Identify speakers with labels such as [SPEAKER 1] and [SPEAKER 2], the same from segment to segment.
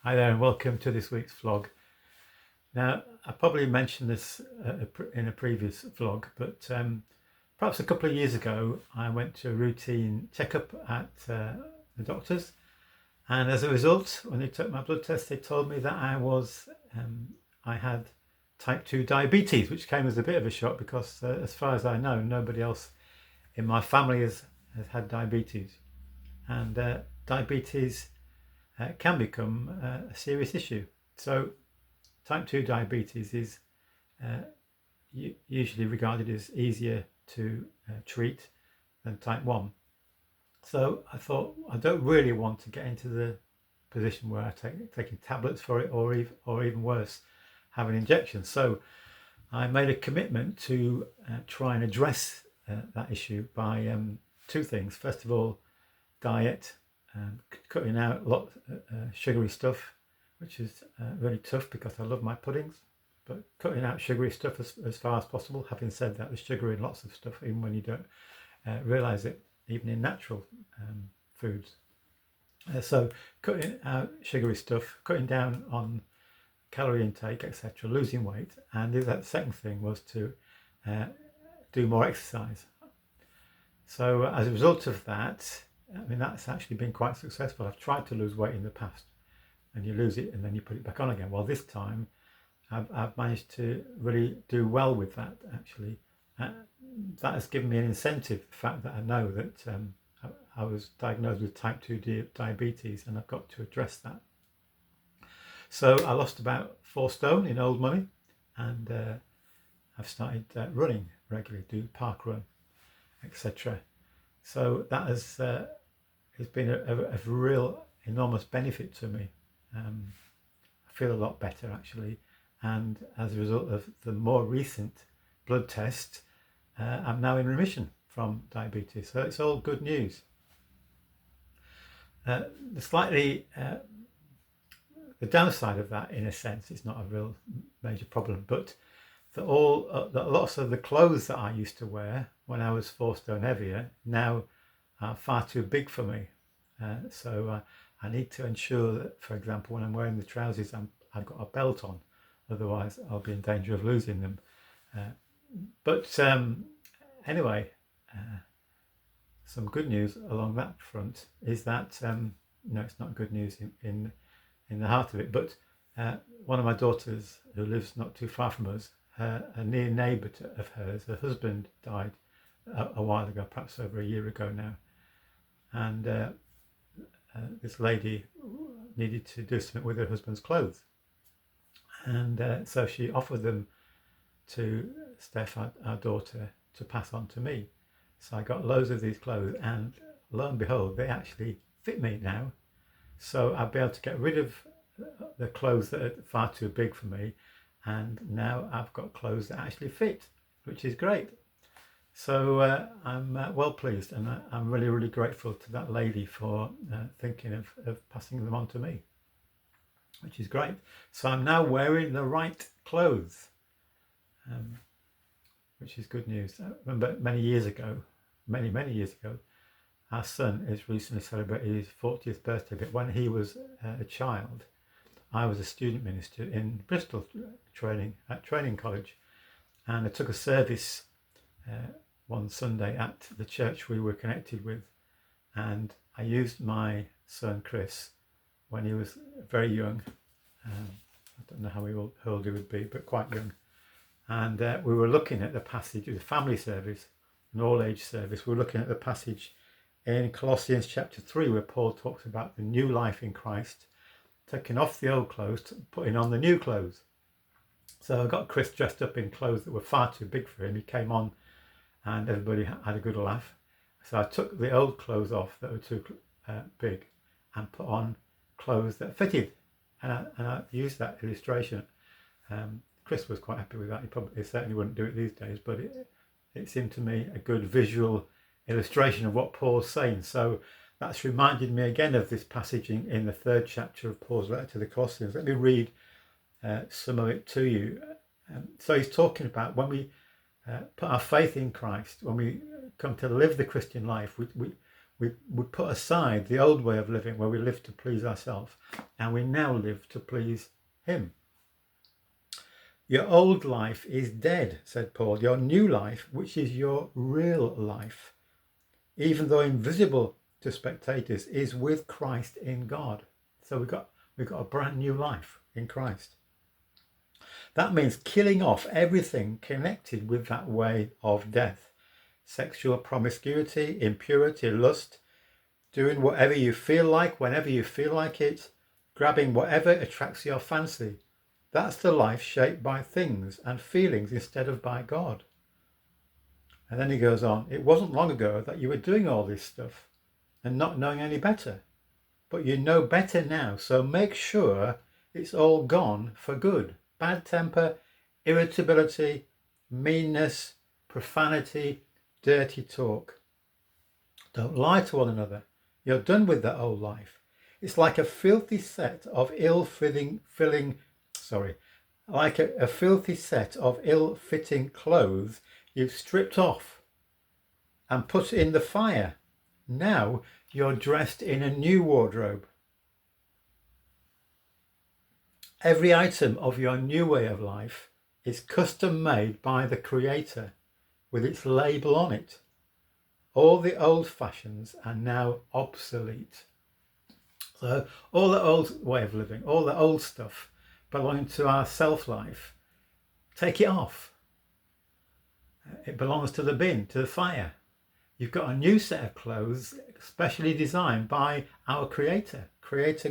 [SPEAKER 1] Hi there and welcome to this week's vlog. Now, I probably mentioned this in a previous vlog, but perhaps a couple of years ago I went to a routine checkup at the doctor's, and as a result, when they took my blood test, they told me that I had type 2 diabetes, which came as a bit of a shock because as far as I know, nobody else in my family has had diabetes. And diabetes can become a serious issue. So type 2 diabetes is usually regarded as easier to treat than type 1. So I thought I don't really want to get into the position where I'm taking tablets for it, or even worse, having injections. So I made a commitment to try and address that issue by two things. First of all, diet, cutting out a lot sugary stuff, which is really tough because I love my puddings, but cutting out sugary stuff as far as possible. Having said that, there's sugar in lots of stuff, even when you don't realise it, even in natural foods. So cutting out sugary stuff, cutting down on calorie intake, etc., losing weight, and that second thing was to do more exercise. So as a result of that, I mean, that's actually been quite successful. I've tried to lose weight in the past, and you lose it and then you put it back on again. Well, this time I've managed to really do well with that, actually. That has given me an incentive, the fact that I know that I was diagnosed with type 2 diabetes, and I've got to address that. So I lost about 4 stone in old money, and I've started running regularly, do park run, etc. So that has been a real enormous benefit to me. I feel a lot better, actually, and as a result of the more recent blood test, I'm now in remission from diabetes. So it's all good news. The downside of that, in a sense, it's not a real major problem, but lots of the clothes that I used to wear when I was 4 stone heavier now are far too big for me. So I need to ensure that, for example, when I'm wearing the trousers, I've got a belt on, otherwise I'll be in danger of losing them. Anyway, some good news along that front is that, no, it's not good news in the heart of it, but one of my daughters, who lives not too far from us, a near neighbour of hers, her husband died a while ago, perhaps over a year ago now, and this lady needed to do something with her husband's clothes, and so she offered them to Steph, our daughter, to pass on to me. So I got loads of these clothes, and lo and behold, they actually fit me now. So I'll be able to get rid of the clothes that are far too big for me, and now I've got clothes that actually fit, which is great. So I'm well pleased, and I'm really, really grateful to that lady for thinking of passing them on to me, which is great. So I'm now wearing the right clothes, which is good news. I remember many years ago, our son has recently celebrated his 40th birthday, but when he was a child, I was a student minister in Bristol at training college, and I took a service one Sunday at the church we were connected with, and I used my son Chris when he was very young. I don't know how old he would be, but quite young. And we were looking at the passage, it was a family service, an all-age service. We were looking at the passage in Colossians chapter 3, where Paul talks about the new life in Christ, taking off the old clothes, putting on the new clothes. So I got Chris dressed up in clothes that were far too big for him. He came on and everybody had a good laugh. So I took the old clothes off that were too big and put on clothes that fitted. And I used that illustration. Chris was quite happy with that. He certainly wouldn't do it these days, but it seemed to me a good visual illustration of what Paul's saying. So that's reminded me again of this passage in the 3rd chapter of Paul's letter to the Colossians. Let me read some of it to you. So he's talking about when we put our faith in Christ, when we come to live the Christian life, We put aside the old way of living where we live to please ourselves, and we now live to please him. Your old life is dead, said Paul. Your new life, which is your real life, even though invisible to spectators, is with Christ in God. So we've got a brand new life in Christ. That means killing off everything connected with that way of death. Sexual promiscuity, impurity, lust, doing whatever you feel like, whenever you feel like it, grabbing whatever attracts your fancy. That's the life shaped by things and feelings instead of by God. And then he goes on, it wasn't long ago that you were doing all this stuff and not knowing any better. But you know better now, so make sure it's all gone for good. Bad temper, irritability, meanness, profanity, dirty talk. Don't lie to one another. You're done with that old life. It's like a filthy set of ill-fitting clothes you've stripped off and put in the fire. Now you're dressed in a new wardrobe. Every item of your new way of life is custom made by the Creator with its label on it. All the old fashions are now obsolete. So all the old way of living, all the old stuff belonging to our self-life, take it off. It belongs to the bin, to the fire. You've got a new set of clothes specially designed by our Creator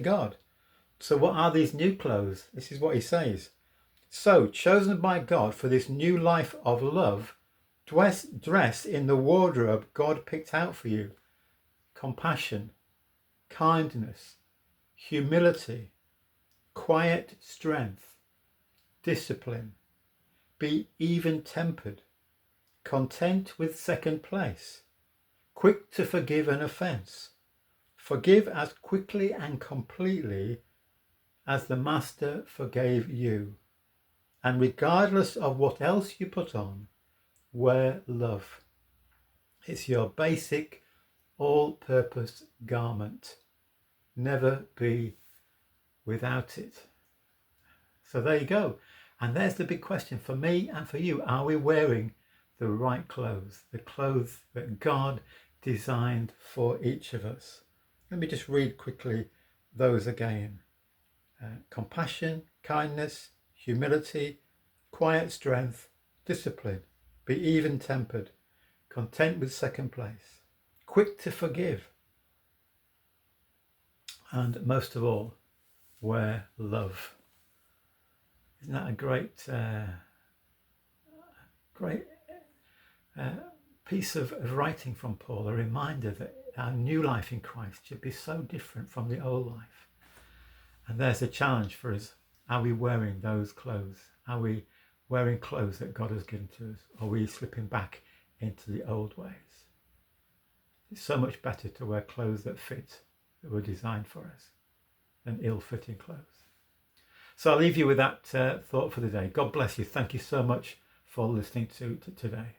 [SPEAKER 1] God. So what are these new clothes? This is what he says. So, chosen by God for this new life of love, dress in the wardrobe God picked out for you. Compassion, kindness, humility, quiet strength, discipline. Be even-tempered, content with second place, quick to forgive an offence. Forgive as quickly and completely as the Master forgave you. And regardless of what else you put on, wear love. It's your basic, all-purpose garment. Never be without it. So there you go. And there's the big question for me and for you. Are we wearing the right clothes? The clothes that God designed for each of us. Let me just read quickly those again. Compassion, kindness, humility, quiet strength, discipline, be even-tempered, content with second place, quick to forgive, and most of all, wear love. Isn't that a great piece of writing from Paul, a reminder that our new life in Christ should be so different from the old life. And there's a challenge for us. Are we wearing those clothes? Are we wearing clothes that God has given to us? Or are we slipping back into the old ways? It's so much better to wear clothes that fit, that were designed for us, than ill-fitting clothes. So I'll leave you with that thought for the day. God bless you. Thank you so much for listening to today.